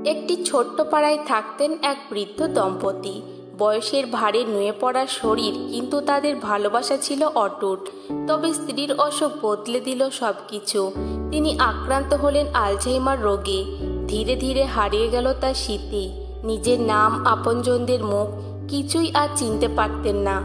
একটি ছোট্ট পাড়ায় থাকতেন এক বৃদ্ধ দম্পতি। বয়সের ভারে নুয়ে পড়া শরীর, কিন্তু তাদের ভালোবাসা ছিল অটুট। তবে স্ত্রীর অসুখ বদলে দিল সবকিছু। তিনি আক্রান্ত হলেন আলঝাইমার রোগে। ধীরে ধীরে হারিয়ে গেল তার স্মৃতি, নিজের নাম, আপনজনদের মুখ, কিছুই আর চিনতে পারতেন না।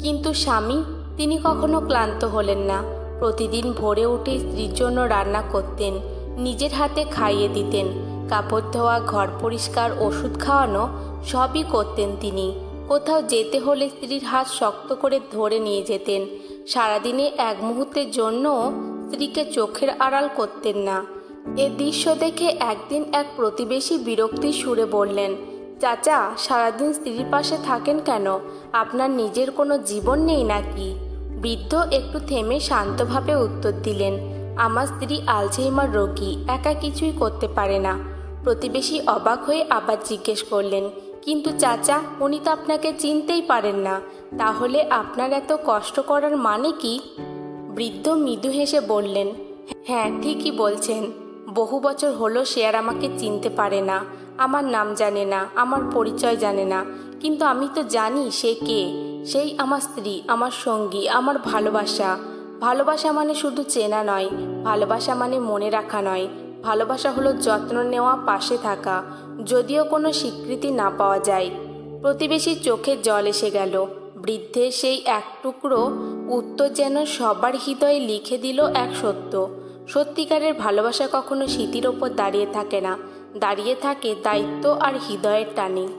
কিন্তু স্বামী, তিনি কখনো ক্লান্ত হলেন না। প্রতিদিন ভোরে উঠে স্ত্রীর জন্য রান্না করতেন, নিজের হাতে খাইয়ে দিতেন। কাপড় ধোয়া, ঘর পরিষ্কার, ওষুধ খাওয়ানো সবই করতেন তিনি। কোথাও যেতে হলে স্ত্রীর হাত শক্ত করে ধরে নিয়ে যেতেন। সারাদিনে এক মুহূর্তের জন্যও স্ত্রীকে চোখের আড়াল করতেন না। এ দৃশ্য দেখে একদিন এক প্রতিবেশী বিরক্তির সুরে বললেন, চাচা, সারাদিন স্ত্রীর পাশে থাকেন কেন? আপনার নিজের কোনো জীবন নেই নাকি? বৃদ্ধ একটু থেমে শান্তভাবে উত্তর দিলেন, আমার স্ত্রী আলঝাইমার রোগী, একা কিছুই করতে পারে না। প্রতিবেশী অবাক হয়ে আবার জিজ্ঞেস করলেন, কিন্তু চাচা, উনি তো আপনাকে চিনতেই পারেন না, তাহলে আপনার এত কষ্ট করার মানে কি? বৃদ্ধ মৃদু হেসে বললেন, হ্যাঁ, ঠিকই বলছেন। বহু বছর হলো সে আর আমাকে চিনতে পারে না, আমার নাম জানে না, আমার পরিচয় জানে না। কিন্তু আমি তো জানি সে কে। সেই আমার স্ত্রী, আমার সঙ্গী, আমার ভালোবাসা। ভালোবাসা মানে শুধু চেনা নয়, ভালোবাসা মানে মনে রাখা নয়। ভালোবাসা হলো যত্ন নেওয়া, পাশে থাকা, যদিও কোনো স্বীকৃতি না পাওয়া যায়। প্রতিবেশীর চোখে জল এসে গেল। বৃদ্ধের সেই এক টুকরো উত্তর যেন সবার হৃদয়ে লিখে দিল এক সত্য। সত্যিকারের ভালোবাসা কখনো স্মৃতির ওপর দাঁড়িয়ে থাকে না, দাঁড়িয়ে থাকে দায়িত্ব আর হৃদয়ের টানে।